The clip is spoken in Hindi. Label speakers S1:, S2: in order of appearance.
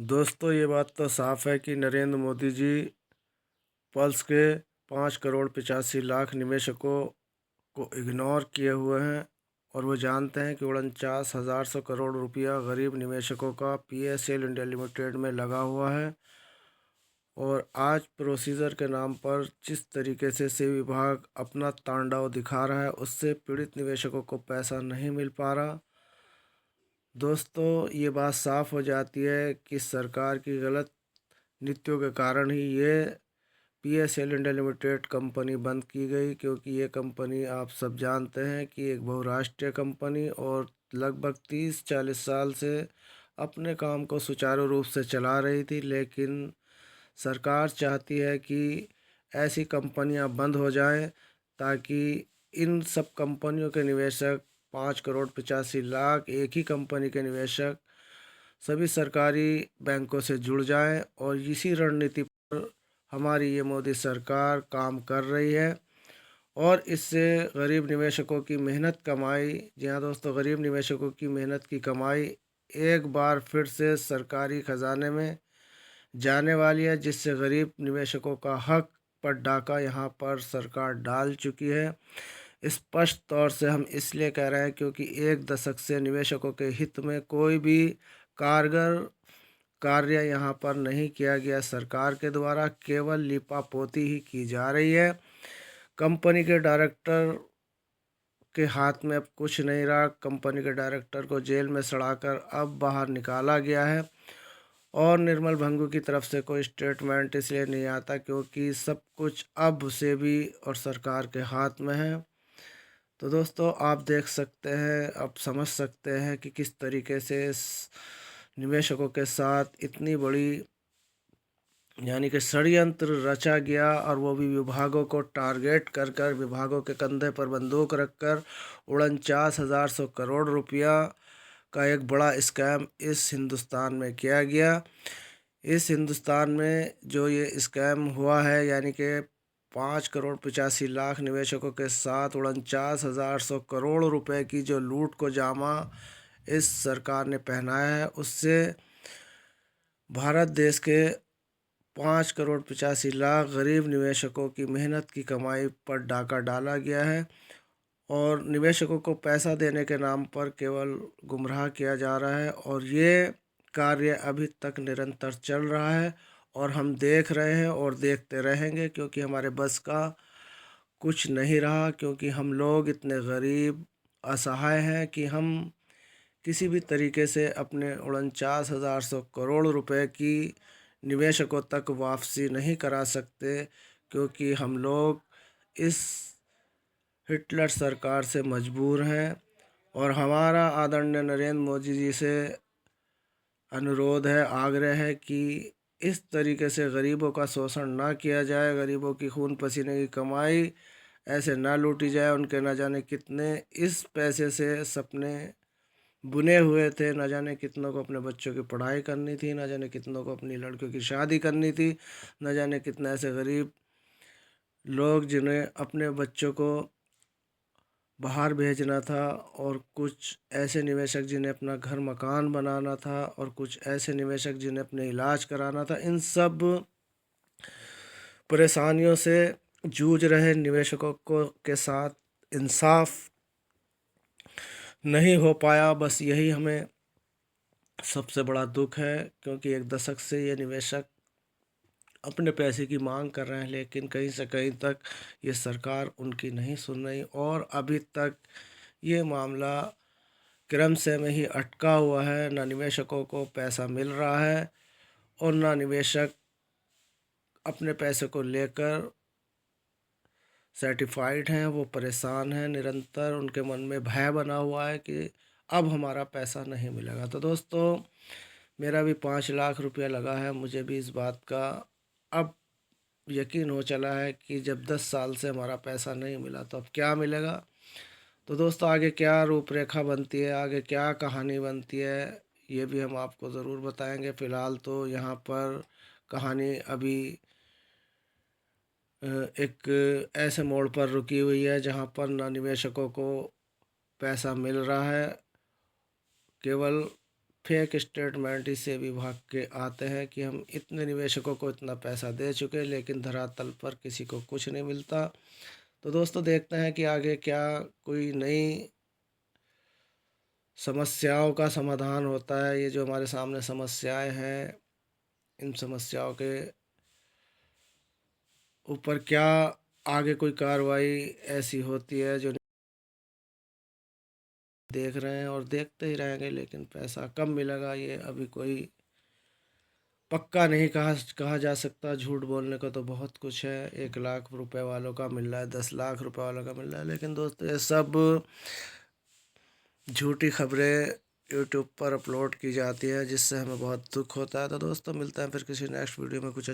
S1: दोस्तों, ये बात तो साफ है कि नरेंद्र मोदी जी पल्स के 5,85,00,000 निवेशकों को इग्नोर किए हुए हैं और वो जानते हैं कि 49,100 करोड़ रुपया गरीब निवेशकों का पीएसएल इंडिया लिमिटेड में लगा हुआ है। और आज प्रोसीजर के नाम पर जिस तरीके से विभाग अपना तांडव दिखा रहा है, उससे पीड़ित निवेशकों को पैसा नहीं मिल पा रहा। दोस्तों, ये बात साफ हो जाती है कि सरकार की गलत नीतियों के कारण ही ये पीएसएल इंडिया लिमिटेड कंपनी बंद की गई, क्योंकि ये कंपनी आप सब जानते हैं कि एक बहुराष्ट्रीय कंपनी और लगभग 30-40 साल से अपने काम को सुचारू रूप से चला रही थी। लेकिन सरकार चाहती है कि ऐसी कंपनियां बंद हो जाएं, ताकि इन सब कंपनियों के निवेशक 5,85,00,000 एक ही कंपनी के निवेशक सभी सरकारी बैंकों से जुड़ जाएं। और इसी रणनीति पर हमारी ये मोदी सरकार काम कर रही है और इससे गरीब निवेशकों की मेहनत कमाई, जी हाँ दोस्तों, गरीब निवेशकों की मेहनत की कमाई एक बार फिर से सरकारी खजाने में जाने वाली है, जिससे गरीब निवेशकों का हक पर डाका यहाँ पर सरकार डाल चुकी है। स्पष्ट तौर से हम इसलिए कह रहे हैं क्योंकि एक दशक से निवेशकों के हित में कोई भी कारगर कार्य यहाँ पर नहीं किया गया। सरकार के द्वारा केवल लीपापोती ही की जा रही है। कंपनी के डायरेक्टर के हाथ में अब कुछ नहीं रहा। कंपनी के डायरेक्टर को जेल में सड़ाकर अब बाहर निकाला गया है और निर्मल भंगू की तरफ से कोई स्टेटमेंट इसलिए नहीं आता क्योंकि सब कुछ अब से भी और सरकार के हाथ में है। तो दोस्तों, आप देख सकते हैं, आप समझ सकते हैं कि किस तरीके से निवेशकों के साथ इतनी बड़ी यानी कि षड्यंत्र रचा गया, और वो भी विभागों को टारगेट कर कर, विभागों के कंधे पर बंदूक रखकर 49,100 करोड़ रुपया का एक बड़ा स्कैम इस हिंदुस्तान में किया गया। इस हिंदुस्तान में जो ये स्कैम हुआ है, यानी कि 5,85,00,000 निवेशकों के साथ 49,100 करोड़ रुपए की जो लूट को जामा इस सरकार ने पहनाया है, उससे भारत देश के 5,85,00,000 गरीब निवेशकों की मेहनत की कमाई पर डाका डाला गया है और निवेशकों को पैसा देने के नाम पर केवल गुमराह किया जा रहा है। और ये कार्य अभी तक निरंतर चल रहा है और हम देख रहे हैं और देखते रहेंगे, क्योंकि हमारे बस का कुछ नहीं रहा, क्योंकि हम लोग इतने गरीब असहाय हैं कि हम किसी भी तरीके से अपने 49,100 करोड़ रुपए की निवेशकों तक वापसी नहीं करा सकते, क्योंकि हम लोग इस हिटलर सरकार से मजबूर हैं। और हमारा आदरणीय नरेंद्र मोदी जी से अनुरोध है, आग्रह है कि इस तरीके से गरीबों का शोषण ना किया जाए, गरीबों की खून पसीने की कमाई ऐसे ना लूटी जाए। उनके न जाने कितने इस पैसे से सपने बुने हुए थे, न जाने कितनों को अपने बच्चों की पढ़ाई करनी थी, न जाने कितनों को अपनी लड़कियों की शादी करनी थी, न जाने कितने ऐसे गरीब लोग जिन्हें अपने बच्चों को बाहर भेजना था, और कुछ ऐसे निवेशक जिन्हें अपना घर मकान बनाना था, और कुछ ऐसे निवेशक जिन्हें अपने इलाज कराना था। इन सब परेशानियों से जूझ रहे निवेशकों को के साथ इंसाफ नहीं हो पाया। बस यही हमें सबसे बड़ा दुख है, क्योंकि एक दशक से ये निवेशक अपने पैसे की मांग कर रहे हैं, लेकिन कहीं से कहीं तक ये सरकार उनकी नहीं सुन रही और अभी तक ये मामला क्रमशः में ही अटका हुआ है। ना निवेशकों को पैसा मिल रहा है और ना निवेशक अपने पैसे को लेकर सर्टिफाइड हैं, वो परेशान हैं। निरंतर उनके मन में भय बना हुआ है कि अब हमारा पैसा नहीं मिलेगा। तो दोस्तों, मेरा भी 5 लाख रुपया लगा है। मुझे भी इस बात का अब यकीन हो चला है कि जब 10 साल से हमारा पैसा नहीं मिला तो अब क्या मिलेगा। तो दोस्तों, आगे क्या रूपरेखा बनती है, आगे क्या कहानी बनती है, ये भी हम आपको ज़रूर बताएंगे। फ़िलहाल तो यहाँ पर कहानी अभी एक ऐसे मोड़ पर रुकी हुई है जहाँ पर ना निवेशकों को पैसा मिल रहा है, केवल फेक स्टेटमेंट इससे भी भाग के आते हैं कि हम इतने निवेशकों को इतना पैसा दे चुके, लेकिन धरातल पर किसी को कुछ नहीं मिलता। तो दोस्तों देखते हैं कि आगे क्या कोई नई समस्याओं का समाधान होता है। ये जो हमारे सामने समस्याएं हैं, इन समस्याओं के ऊपर क्या आगे कोई कार्रवाई ऐसी होती है जो देख रहे हैं और देखते ही रहेंगे, लेकिन पैसा कब मिलेगा ये अभी कोई पक्का नहीं कहा कहा जा सकता। झूठ बोलने को तो बहुत कुछ है, 1 लाख रुपए वालों का मिल रहा है, 10 लाख रुपए वालों का मिल रहा है, लेकिन दोस्तों ये सब झूठी खबरें यूट्यूब पर अपलोड की जाती है, जिससे हमें बहुत दुख होता है। तो दोस्तों मिलते हैं फिर किसी नेक्स्ट वीडियो में कुछ